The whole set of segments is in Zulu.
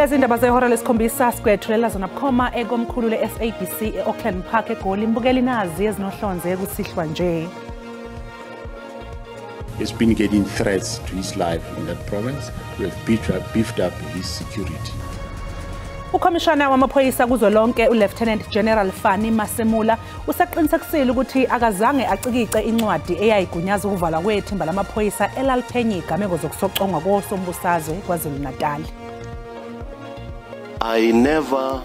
Ezindaba zehora lesikhombisa sigwethulela zona bukhoma ekomkhulu le-SABC e-Auckland Park eGoli imbukeli nazi ezinohlonze kusihlwa nje. He's been getting threats to his life in that province. We have beefed up his security. Ukhomishana wamaphoyisa kuzolonke uLieutenant General Fani Masemula usaqinisekisile ukuthi akazange acikice incwadi eyayigunyaza ukuvalwa kwethimba lamaphoyisa elaliphenye igameko zokusocongwa kosombusazwe KwaZulu-Natal. I never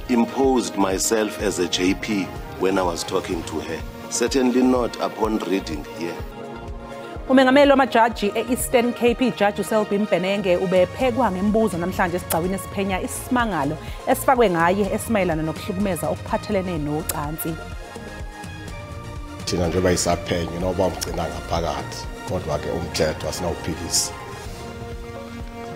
imposed myself as a JP when I was talking to her. Certainly not upon reading here. Umengameli wamajaji e-Eastern Cape Judge uSelby Mbenenge ubephekwa ngembuzo namhlanje esigcawini esiphenya isimangalo esifakwe ngaye esimayelana nokuhlukumeza okuphathelene nocansi. Thina njengoba isaphenye noba umgcina ngaphakathi kodwa ke umthetho asinawuphikisa.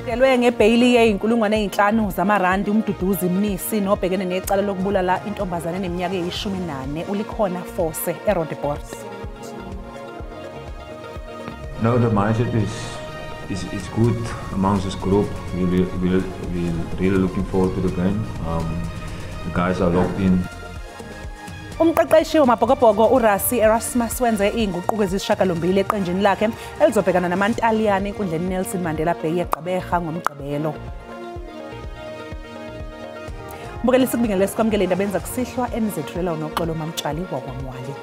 Kelwe ngebhayili ye-5,000 zamarandi umduduzi Mnisi nobhekene necala lokubulala intombazane eneminyaka eyi-14 ulikhona Force eRoodeport. No, the mindset is good amongst this group. We're really looking forward to the game. The guys are locked in. Umqeqeshi wamabhokobhoko uRasi Erasmus wenze inguquko ezisishiyagalombili eqenjini lakhe elizobhekana namaNtaliyane enkundleni Nelson Mandela Bay eGqeberha ngomgqibelo. Mbukeli sikubingelele sikwamukele indaba enza kusihlwa enizethulela unoxolo Mamtshali wakwamwali.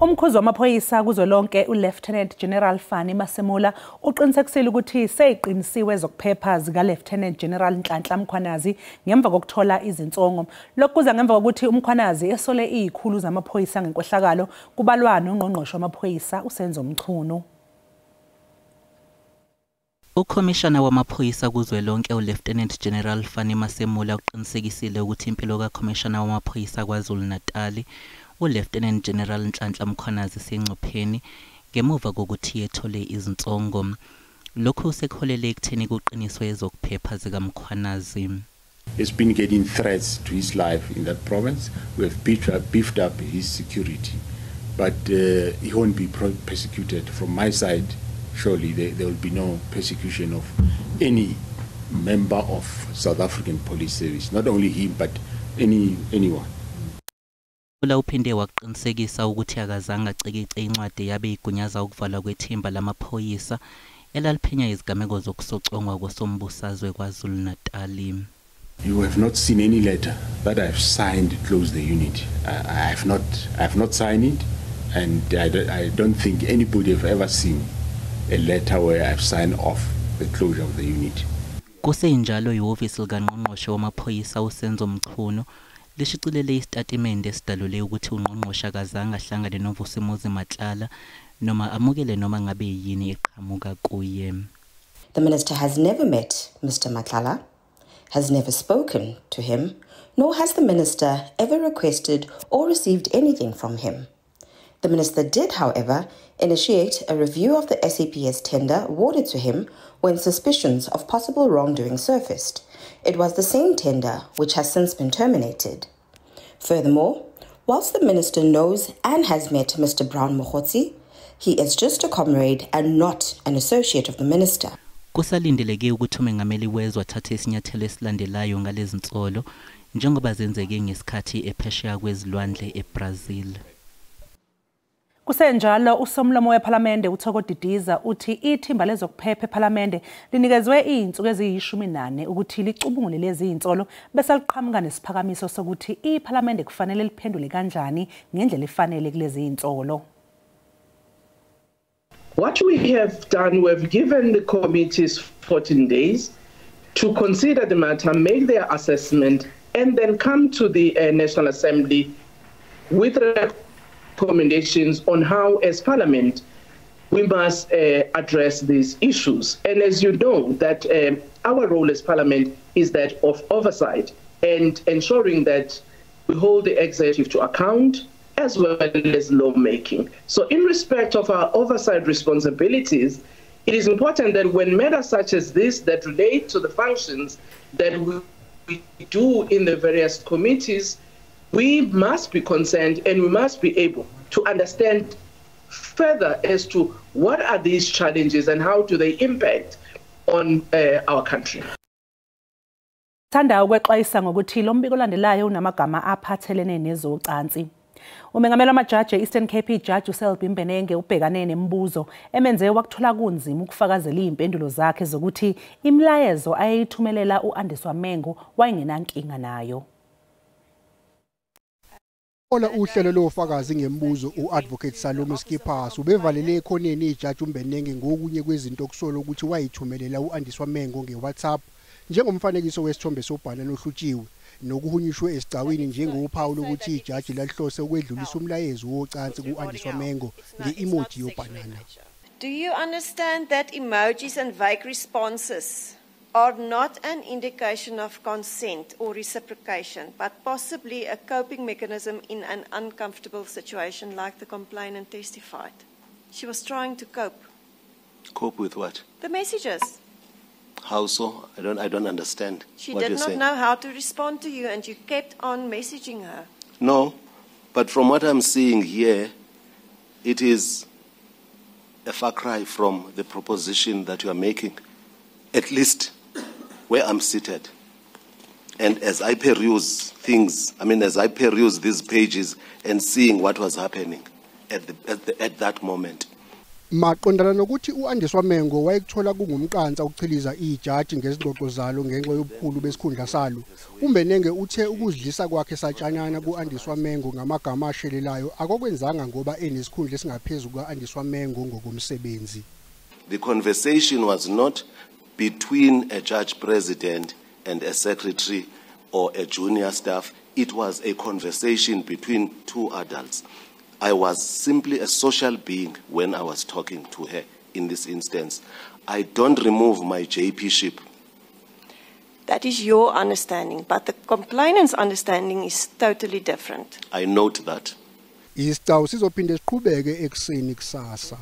Umkhuzi wamaphoyisa kuzolonke uLieutenant General Fani Masemula uqinisekisile ukuthi seyiqinisiwe zokuphepha zikaLieutenant General Nhlanhla Mkhwanazi ngemva kokuthola izinsongo. Lokhu kuza ngemva kokuthi uMkhwanazi esole izikhulu zamaphoyisa ngenkohlakalo kubalwa noNgqongqoshe wamaphoyisa uSenzo Mchunu. Ukhomishana wamaphoyisa kuzwelonke uLieutenant General Fani Masemula uqinisekisile ukuthi impilo kakhomishana wamaphoyisa KwaZulu-Natal uLieutenant General Nhlanhla Mkhwanazi sengcupheni ngemuva kokuthi ethole izinsongo. Lokhu sekholele ekutheni kuqiniswe ezokuphepha zikaMkhwanazi. He's been getting threats to his life in that province. We have beefed up his security, but he won't be persecuted. From my side, surely there will be no persecution of any member of South African Police Service, not only him, but anyone. Ula uphinde waqinisekisa ukuthi akazange acikice incwadi yabe igunyaza ukuvalwa kwethimba lamaphoyisa elaliphenya izigameko zokusocongwa kosombusazwe KwaZulu-Natal. You have not seen any letter that I have signed to close the unit. I have not signed it, and I don't think anybody have ever seen a letter where I have signed off the closure of the unit. Kusenjalo ihhovisi likaNgqongqoshe wamaphoyisa uSenzo Mchunu lishicilele isitatimende esidalule ukuthi uNgqongqoshe akazange ahlangane noVusimuzi Matlala noma amukele noma ngabe yini eqhamuka kuye. The minister has never met Mr. Matlala, has never spoken to him, nor has the minister ever requested or received anything from him. The minister did, however, initiate a review of the SAPS tender awarded to him when suspicions of possible wrongdoing surfaced. It was the same tender which has since been terminated. Furthermore, whilst the minister knows and has met Mr. Brown Mogotsi, he is just a comrade and not an associate of the minister. Kusalindeleke ukuthi umengameli wezwe athathe isinyathelo esilandelayo ngalezi nsolo njengoba zenzeke ngesikhathi ephesheya kwezilwandle eBrazil. Kusenjalo usomlomo wePhalamende uThoko Didiza uthi ithimba lezokuphepha ePhalamende linikezwe izinsuku eziyi-14 ukuthi licubungule lezi insolo bese liqhamuka nesiphakamiso sokuthi iPhalamende kufanele liphendule kanjani ngendlela efanele kulezi insolo. What we have done, we've given the committees 14 days to consider the matter, make their assessment, and then come to the National Assembly with recommendations on how, as Parliament, we must address these issues. And as you know, that our role as Parliament is that of oversight and ensuring that we hold the executive to account as well as lawmaking. So in respect of our oversight responsibilities, it is important that when matters such as this that relate to the functions that we do in the various committees, we must be concerned and we must be able to understand further as to what are these challenges and how do they impact on our country. Thanda ukwexwayisa ngokuthi lo mbiko olandelayo unamagama aphathelene nezocansi. Umengameli wamajaji e-Eastern Cape Judge uSelby Mbenenge ubhekane nemibuzo emenze wakuthola kunzima ukufakazela izimpendulo zakhe zokuthi imlayezo ayithumelela uAndiswa Mengo wayengenankinga nayo. Ola uhlelo lofakazi ngembuzo uAdvocate Salome Skippers ubevalele ekhoneni ijaji uMbenenge ngokunye kwezinto okusola ukuthi wayithumelela uAndiswa Mengo ngeWhatsApp njengomfanekiso wesithombe sobhana nohlutshiwe nokuhunyishwe esicawini njengophawu lokuthi ijaji lalihlose ukwedlulisa umlayezo wocansi kuAndiswa Mengo nge-emoji yobhanana. Do you understand that emojis and vague responses are not an indication of consent or reciprocation, but possibly a coping mechanism in an uncomfortable situation like the complainant testified? She was trying to cope. Cope with what? The messages. How so? I don't understand. She what did you're not saying. know how to respond to you, and you kept on messaging her. No, but from what I'm seeing here, it is a far cry from the proposition that you are making, at least where I'm seated. And as I peruse things, as I peruse these pages and seeing what was happening at that moment. Maqondana nokuthi uAndiswa Mengo wayekuthola kungumqansa ukuchiliza ijaji ngezingxoxo zalo ngenxa yobukhulu besikhundla salo. uMbenenge uthe ukuzidlisa kwakhe satshanyana kuAndiswa Mengo ngamagama ashelelayo akokwenzanga ngoba enesikhundla esingaphezulu kuAndiswa Mengo ngokomsebenzi. The conversation was not between a judge president and a secretary or a junior staff. It was a conversation between two adults. I was simply a social being when I was talking to her in this instance. I don't remove my JP-ship. That is your understanding, but the complainant's understanding is totally different. I note that. Isicawu sizophinde siqhubeke ekseni kusasa.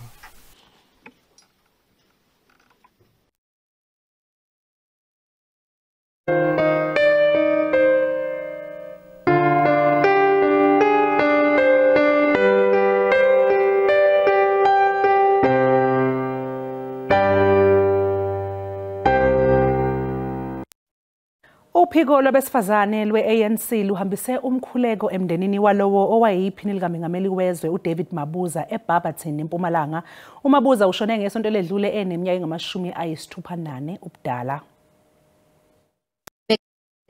Uphiko lwabesifazane lwe-ANC luhambise umkhuleko emndenini walowo owayiphini likaMengameli wezwe uDavid Mabuza eBarberton eMpumalanga. uMabuza ushone ngesonto ledlule eneminyaka engama-68 ubudala.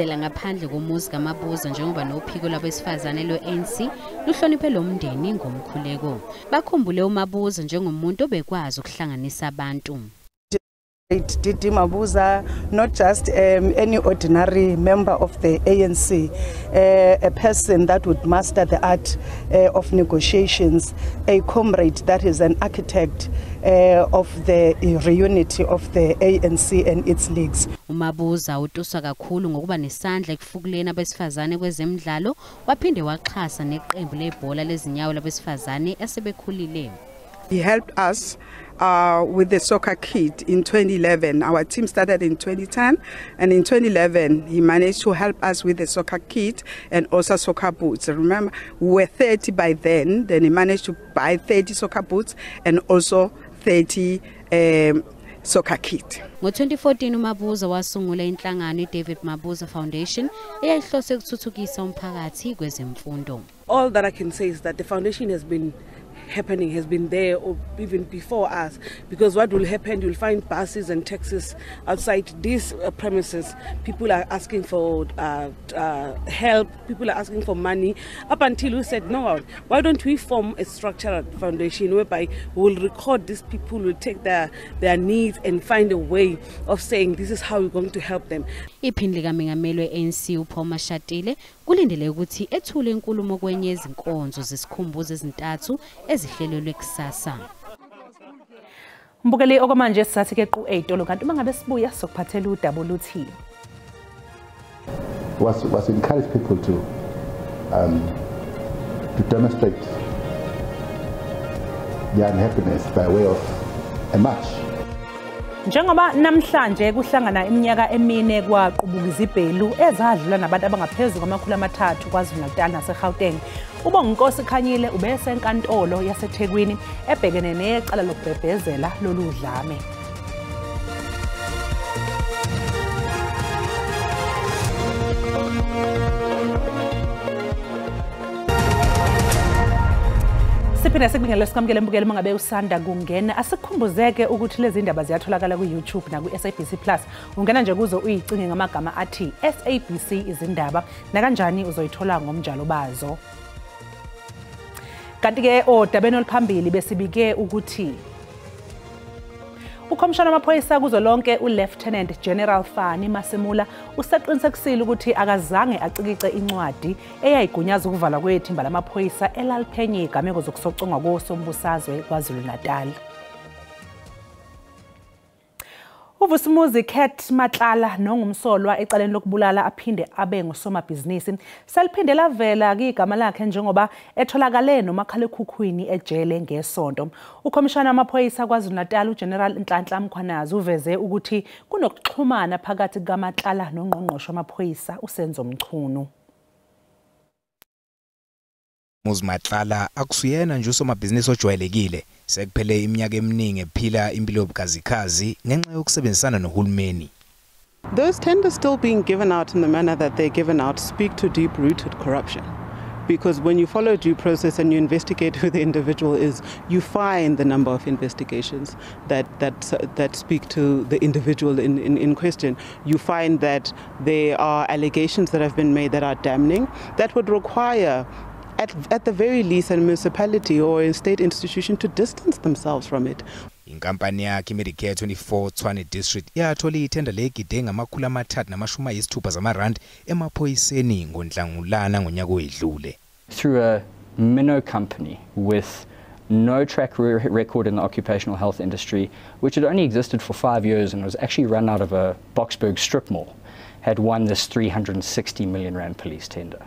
Ngaphandle komuzi kaMabuza njengoba nophiko lwabesifazane lwe-ANC luhloniphe lo mndeni ngomkhuleko. Bakhumbule uMabuza njengomuntu obekwazi ukuhlanganisa abantu. Didi Mabuza, not just any ordinary member of the ANC, a person that would master the art of negotiations, a comrade that is an architect of the reunity of the ANC and its leagues. uMabuza utuswa kakhulu ngokuba nesandla ekufukuleni abesifazane kwezemidlalo, waphinde waxhasa neqembu lebhola lezinyawo labesifazane asebekhulile. He helped us with the soccer kit in 2011. Our team started in 2010, and in 2011 he managed to help us with the soccer kit and also soccer boots. Remember, we were 30 by then he managed to buy 30 soccer boots and also 30 soccer kit. Ngo-2014 uMabuza wasungula inhlangano iDavid Mabuza Foundation eyayihlose ukuthuthukisa umphakathi kwezemfundo. All that I can say is that the foundation has been there or even before us, because what will happen, you'll find buses and taxis outside these premises. People are asking for help, people are asking for money, up until we said, no, why don't we form a structured foundation whereby we'll record these people, will take their needs and find a way of saying this is how we're going to help them. Iphini likaMengameli we-ANC uPaul Mashatile kulindele ukuthi ethule inkulumo kwenye izinkonzo zesikhumbuzo ezintathu ezihlelelwe kusasa. Mbukeli okwamanje sisathi ke qu 8 kanti uma ngabe sibuya sokuphathela uWT. Was encourage people to demonstrate their unhappiness by way of a march. Njengoba namhlanje kuhlangana iminyaka emine kwaqubuka izibhelu ezadlula nabantu abangaphezulu kwamakhulu amathathu KwaZulu-Natal naseGauteng, uBonginkosi Khanyile ubesenkantolo yaseThekwini ebhekene necala lokubhebhezela lolu dlame. Siphinde sikubingelele sikamukele mbukeli mangabe usanda kungena asikukhumbuzeke ukuthi lezi ndaba ziyatholakala ku YouTube na ku SABC Plus ungena nje kuzo uyicinge ngamagama athi SABC izindaba na kanjani uzoyithola ngomnjalo bazo. Kanti ke odabeni oluphambili besibike ukuthi uKhomishana wamaphoyisa kuzolonke uLieutenant General Fani Masemula useqinisekisile ukuthi akazange acikice incwadi eyayigunyaza ukuvalwa kwethimba lamaphoyisa elaliphenye igameko zokusocongwa kosombusazwe KwaZulu-Natal. Uvusimuzi Cat Matlala nongumsolwa ecaleni lokubulala aphinde abe ngusomabhizinisi seliphinde lavela igama lakhe njengoba etholakale nomakhalekhukhwini ejele ngesonto. Ukhomishana wamaphoyisa KwaZulu-Natal uGeneral Nhlanhla Mkhwanazi uveze ukuthi kunokuxhumana phakathi kaMatlala nongqongqoshe wamaphoyisa uSenzo Mchunu. Matlala akusuyena nje usomabhizinisi ojwayelekile sekuphele iminyaka eminingi ephila impilo yobukhazikhazi ngenxa yokusebenzisana nohulumeni. Those tenders still being given out in the manner that they're given out speak to deep-rooted corruption. Because when you follow due process and you investigate who the individual is, you find the number of investigations that speak to the individual in question. You find that there are allegations that have been made that are damning, that would require at the very least a municipality or a state institution to distance themselves from it. Inkampani yakhe Medicare 24 Tshwane District yathola ithenda legide ngamakhulu amathathu namashumi ayisithupha zamarandi emaphoyiseni ngoNhlangulana ngonyaka oyedlule. Through a minnow company with no track record in the occupational health industry, which had only existed for 5 years and was actually run out of a Boksburg strip mall, had won this 360 million rand police tender.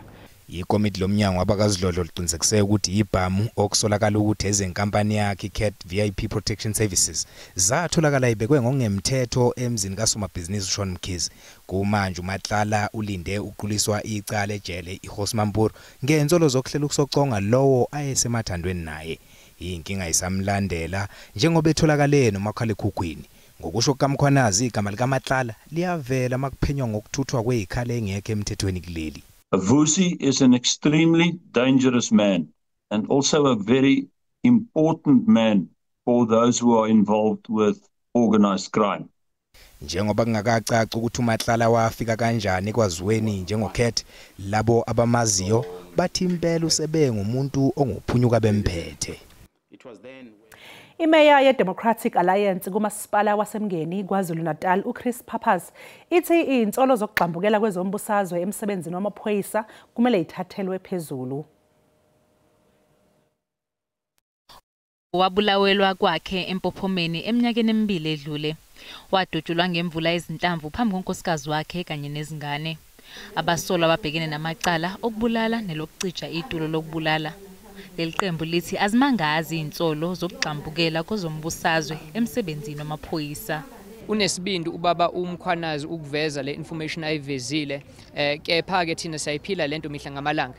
Ikomiti lomnyango abakazidlodlo liqinisekise ukuthi ibhamu okusolakala ukuthi ezenkampani yakhe Cat VIP Protection Services zatholakala ibekwe ngokungemthetho emzini kasomabhizinisi uShawn Mkhize. Kumanje uMatlala ulinde uquliswa icala ejele iHosmampur ngenzolo zokuhlela ukusoconga lowo ayesemathandweni naye. Inkinga isamlandela njengoba etholakale nomakhalekhukhwini. Ngokusho kaMkhwanazi igama likaMatlala liyavela makuphenywa ngokuthuthwa kwezikhala engekho emthethweni kuleli. Vusi is an extremely dangerous man and also a very important man for those who are involved with organized crime. Njengoba kungakacaci ukuthi uMatlala wafika kanjani kwaZweni njengoKat, labo abamaziyo bathi impela usebe ngumuntu onguphunyuka bemphethe. Imeya ye-Democratic Alliance kumasipala wasemngeni KwaZulu-Natal uChris Pappas ithi insolo zokugxambukela kwezombusazwe emsebenzini wamaphoyisa kumele ithathelwe phezulu. Wabulawelwa kwakhe empophomeni eminyakeni emibili edlule. Wadutshulwa ngemvula ezinhlamvu phambi konkosikazi wakhe kanye nezingane. Abasolwa babhekene namacala okubulala nelokucija itulo lokubulala. Leli qembu lithi azimangazi insolo zokugxambukela kozombusazwe emsebenzini wamaphoyisa. Unesibindi ubaba uMkhwanazi ukuveza le information ayivezile kepha ke thina siyayiphila lento mihla ngamalanga.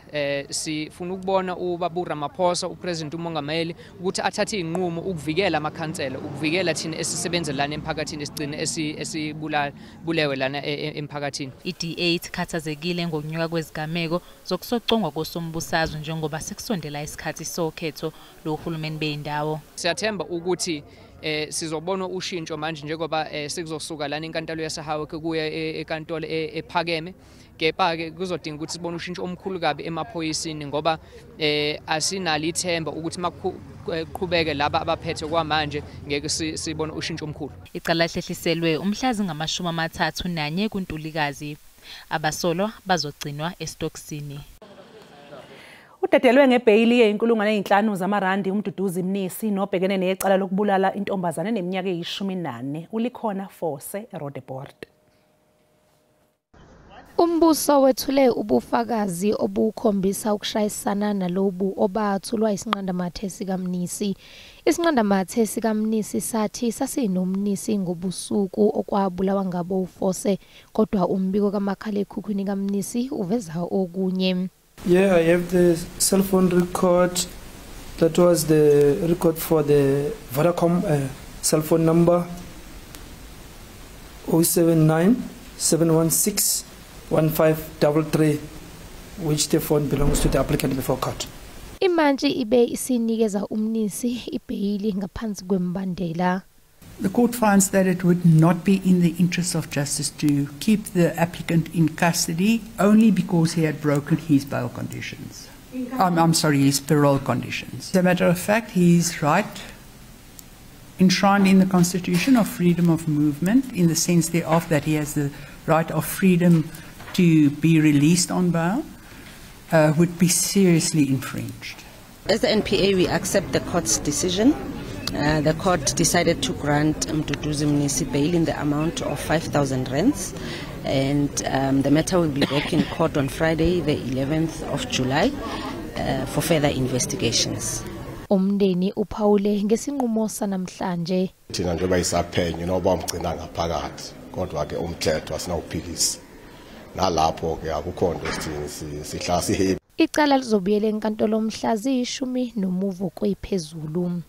Sifuna ukubona ubaba uRamaphosa upresident umongameli ukuthi athathe inqumo ukuvikela amakhansela, ukuvikela thina esisebenza lana emphakathini esigcine esibulewe lana emphakathini. iDA ikhathazekile ngokunyuka kwezigameko zokusocongwa kosombusazwe njengoba sekusondela isikhathi sokhetho lohulumeni beyindawo. Siyathemba ukuthi sizobona ushintsho manje njengoba sekuzosuka lana enkantolo yaseHawe kuya enkantolo ephakeme, kepha ke kuzodinga ukuthi sibone ushintsho omkhulu kabi emaphoyisini ngoba asinalo ithemba ukuthi makuqhubeke laba abaphethe kwamanje ngeke sibone ushintsho omkhulu. Icala lahlehliselwe umhlazi ngama-31 kuNtulikazi. Abasolwa bazogcinwa estoksini. Udedelwe ngebheyili ye5,000 zamarandi umduduzi Mnisi nobhekene necala lokubulala intombazane neminyaka eyi14 ulikhona Force eRoodeport. Umbuso wethule ubufakazi obukhombisa ukushayisana nalobu obathulwa isinqandamathe sikaMnisi. Isinqandamathe sikaMnisi sathi sasinomnisi ngobusuku okwabulawa ngabo uForce, kodwa umbiko kamakhalekhukhwini kaMnisi uveza okunye. Yeah, I have the cell phone record. That was the record for the Vodacom cell phone number 079 716 1533, which the phone belongs to the applicant before court. Imanje ibe isinikeza umnisi ibhayili ngaphansi kwembandela. The court finds that it would not be in the interest of justice to keep the applicant in custody only because he had broken his bail conditions. I'm sorry, his parole conditions. As a matter of fact, his right enshrined in the Constitution of freedom of movement, in the sense thereof that he has the right of freedom to be released on bail, would be seriously infringed. As the NPA, we accept the court's decision. The court decided to grant Mduduzi Mnisi bail in the amount of 5,000 rands, and the matter will be back in court on Friday, the 11th of July, for further investigations. Umndeni uphawule ngesinqumo sanamhlanje. Thina njengoba isaphenyo noba umgcina ngaphakathi kodwa ke umthetho asinawuphikisa. Nalapho ke akukho nto sihlala sihebi. Icala lizobuyela enkantolo mhla ziyishumi kwephezulu.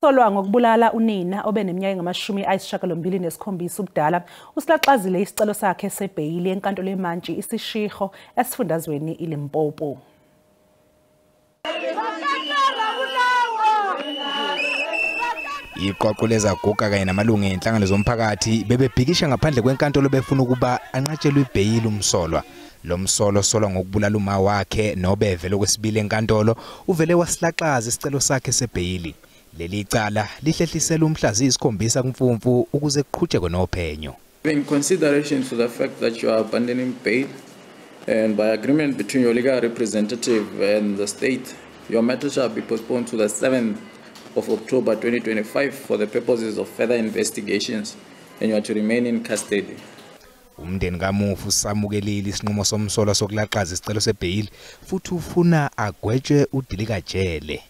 Solwa ngokubulala unina obeneminyaka engama-27 ubudala usilaxazile isicelo sakhe sebhayili enkantolo eMantshi isishiho esifundazweni iLimpopo. Iqoqo lezaguga kanye namalungu enhlangano zomphakathi bebebhikisha ngaphandle kwenkantolo befuna ukuba anqatshelwe ibhayili umsolwa. Lo msolo solwa ngokubulala uma wakhe nobevele kwesibili enkantolo uvele wasilaxaza isicelo sakhe sebhayili. Leli cala lihlehlisela umhla ziyikhombisa kumfumfu ukuze kuqhutshekwe nophenyo. In consideration to the fact that you are abandoning bail and by agreement between your legal representative and the state, your matter shall be postponed to the 7th of October 2025 for the purposes of further investigations, and you are to remain in custody. Umndeni kamufu samukelile isinqumo somsolwa sokulaxaza isicelo sebhayili futhi ufuna agwetshwe udilika jele.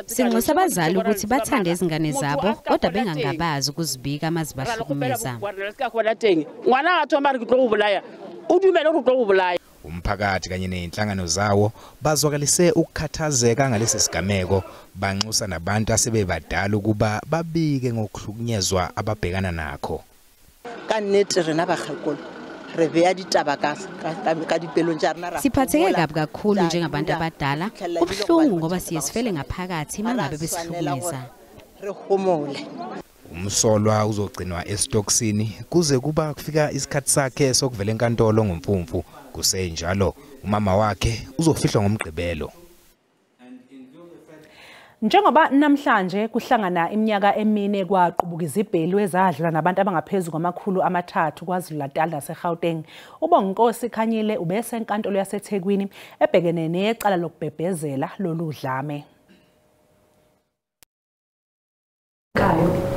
Sinxusa abazali ukuthi bathande izingane zabo kodwa bengangabazi ukuzibika amazibahlukumeza. Umphakathi kanye nenhlangano zawo bazwakalise ukukhathazeka ngalesi sigameko, banxusa nabantu asebebadala ukuba babike ngokuhlukunyezwa ababhekana nakho. Kanete rena bagakolo re beya ditaba ka dipelong tsa rena. Siphatheke kabi kakhulu njengabantu abadala, ubhlungu ngoba siyesifele ngaphakathi mangabe besihlukumeza. Rehomole. Umsolwa uzogcinwa esitoksini kuze kuba kufika isikhathi sakhe sokuvela enkantolo ngomfumfu. Kusenjalo umama wakhe uzofihlwa ngomgqibelo. Njengoba namhlanje kuhlangana iminyaka emine kwaqubuka izibhelu ezadlula nabantu abangaphezulu kwama300 KwaZulu-Natal naseGauteng, uBonginkosi Khanyile ubese enkantolo yaseThekwini ebhekene necala lokubhebhezela lolu dlame.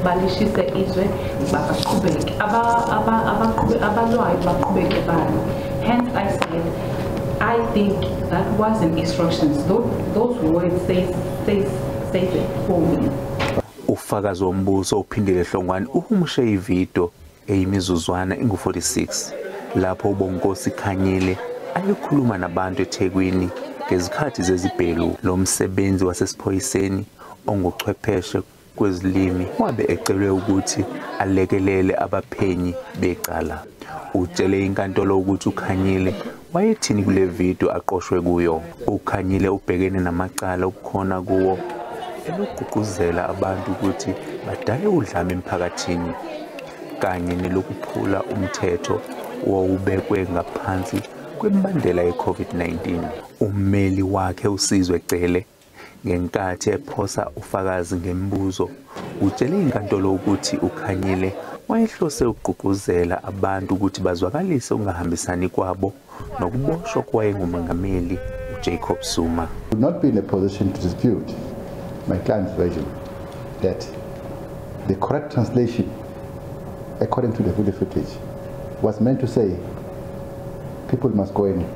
Balishise izwe baqhubeke abalwayo baqhubeke bani. Hence I said I think that wasn't instructions. Those words say it for me. Ufakazi wombuso uphindile Hlongwane uhumushe ividiyo eyimizuzwana engu-46 lapho uBonginkosi Khanyile ayekhuluma nabantu eThekwini ngezikhathi zezibhelu. Lo msebenzi wasesiphoyiseni onguchwepheshe kwezilimi wabe ecelwe ukuthi alekelele abaphenyi becala. Utshele inkantolo ukuthi uKhanyile wayethini kule video aqoshwe kuyo. uKhanyile ubhekene namacala okukhona kuwo elokugqugquzela abantu ukuthi badale udlame emphakathini kanye nelokuphula umthetho owawubekwe ngaphansi kwembandela ye-COVID-19. Ummeli wakhe uSizwe Cele ngenkathi ephosa ufakazi ngembuzo utshele inkantolo ukuthi uKhanyile wayehlose ukugqugquzela abantu ukuthi bazwakalise ungahambisani kwabo nokuboshwa kwayengumongameli uJacob Zuma. Would not be in a position to dispute my client's version that the correct translation, according to the video footage, was meant to say people must go in,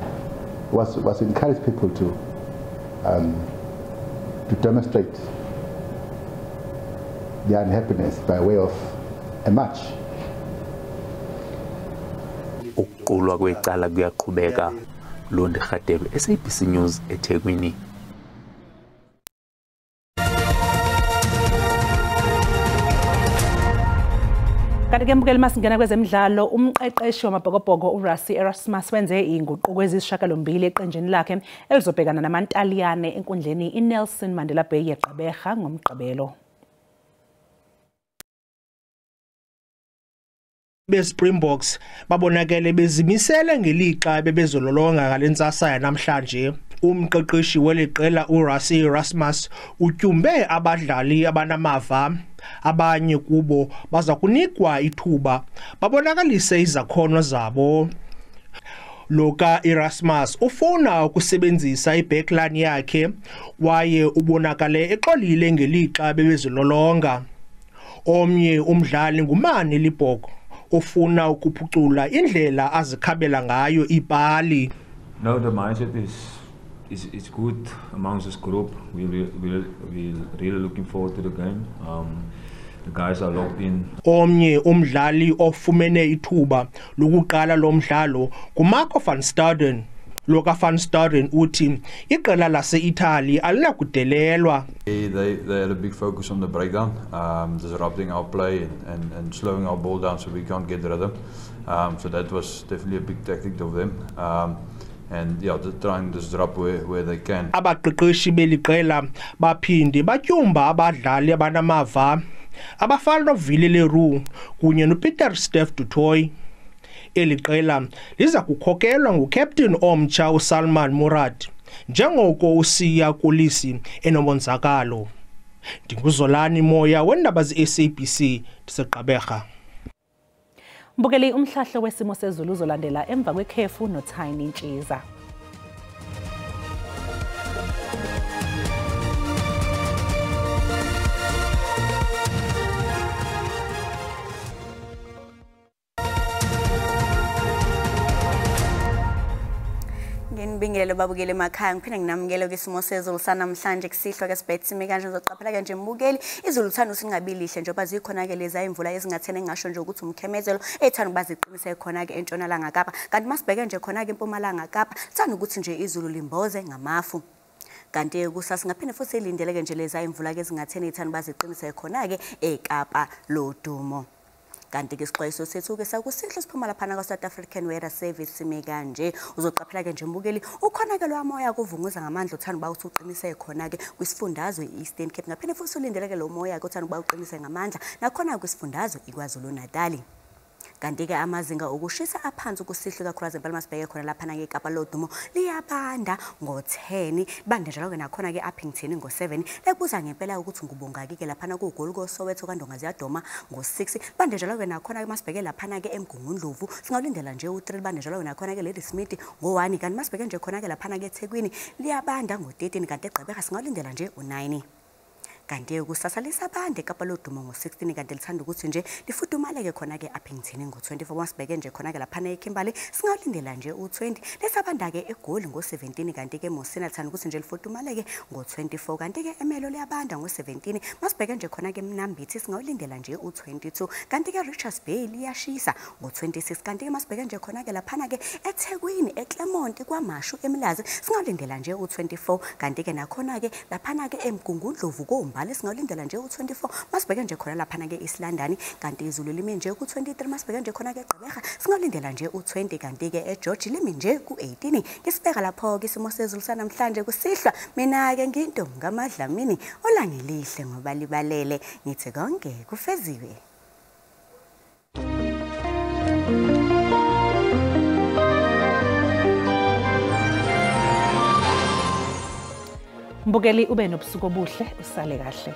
was encourage people to demonstrate their unhappiness by way of a march. Ukuqulwa kwecala kuyaqhubeka. Londi Khatebe, SABC News, eThekwini. Kanti-ke mbukeli masingena kwezemidlalo, umqeqeshi wamabhokobhoko uRassie Erasmus wenze inguquko eziyisishiyagalombili eqenjini lakhe elizobhekana namaNtaliyane enkundleni iNelson Mandela Bay yeGqeberha ngoMgqibelo. Springboks babonakele bezimisele ngelixa bebezololonga ngalentsasa yanamhlanje. Umqeqeshi weleqela uRassie Erasmus utyumbe abadlali abanamava, abanye kubo baza kunikwa ithuba babonakalise izakhono zabo. Loka Erasmus ufuna ukusebenzisa ibackline yakhe waye ubonakale exolile ngelixa bebezololonga. Omnye umdlali ngumani Libhoko ufuna ukuphucula indlela azikhabela ngayo ipali. No, the mindset is good amongst this group. We're really looking forward to the game. The guys are locked in. Omnye umdlali ofumene ithuba lokuqala lomdlalo nguMarco van Staden. Loka van Staden uthi iqela lase-Italy alinakudelelwa. They had a big focus on the breakdown, disrupting our play and slowing our ball down so we can't get rhythm. So that was definitely a big tactic of them. And yeah, to try and disrupt where they can. Abaqeqeshi beliqela baphinde batyumba abadlali abanamava abafana noVille Leroux kunye noPieter Steph du Toit. Eliqela liza kukhokelwa nguCaptain omtsha uSalman Murad njengoko uSiya Kolisi enomonzakalo. Ndinguzolani Moya wendaba ze-SABC ndiseGqeberha. Mbukeli, umhlahlo wesimo sezulu uzolandela emva kwekhefu noThini Ntshiza. Nginibingelele babukeli emakhaya, ngiphinde nginamukele kwisimo sezulu sanamhlanje kusihlwa kesibhethimi kanje ngizoqaphela ke nje mbukeli izulu lithanda usingabilihle njengoba zikhona ke leza imvula ezingathene ngisho nje ukuthi umkhemezelo ethanda baziqinise khona ke entshonalanga Kapa, kanti masibheke nje khona ke empumalanga Kapa thanda ukuthi nje izulu limboze ngamafu. Kanti kusasa ngaphinde futhi silindeleke nje leza imvula ke ezingathene ethanda baziqinise khona ke eKapa lodumo. Kanti ke isixwayiso sethu ke sakusihle siphuma lapha na South African Weather Service sime kanje uzoqaphela ke nje mbukeli ukhona ke lo moya kuvunguza ngamandla uthanda ba uqinise khona ke kwisifundazwe Eastern Cape ngaphinde futhi ulindele ke lo moya ke uthanda ba uqinise ngamandla nakhona kwisifundazwe iKwaZulu Natal. Kanti ke amazinga okushisa aphansi kusihle kakhulu empela masibheke khona lapha na eKapa lodumo liyabanda ngo10 bande njalo ke nakhona ke Appington ngo7 lekuza ngempela ukuthi ngubongaki ke lapha na kuGoli koSoweto kaNdonga ziyadoma ngo6 bande njalo ke nakhona ke masibheke lapha na ke eMgungundlovu singawulindela nje u3 bande njalo ke nakhona ke Ladysmith ngo1 kanti masibheke nje khona ke lapha na ke eThekwini liyabanda ngo13 kanti eGqeberha singawulindela nje u9. Kanti kusasa lisabande eKapa lodumo ngo16 kanti lithanda ukuthi nje lifudumaleke khona ke Appington ngo24 masibheke nje khona ke lapha eKimberley singawulindela nje u20 lesabanda ke eGoli ngo17 kanti ke Mosina lithanda ukuthi nje lifudumaleke ngo24 kanti ke eMelo liyabanda ngo17 masibheke nje khona ke eMnambithi singawulindela nje u22 kanti ke Richards Bay liyashisa ngo26 kanti ke masibheke nje khona ke lapha ke eThekwini eClermont kwaMashu eMlazi singawulindela nje u24 kanti ke nakhona ke lapha ke eMgungundlovu komba singawulindela nje u24 masibheke nje khona lapha ke East London kanti izulu lime nje ku23 masibheke nje khona ke eGqeberha singawulindela nje u20 kanti ke eGeorge lime nje ku18 ngisibeka lapho ke isimo sezulu sanamhlanje kusihlwa mina ke ngintombi kaMadlamini olangelihle ngoba libalele ngithi konke kufeziwe. Mbukeli ube nobusuku obuhle usale kahle.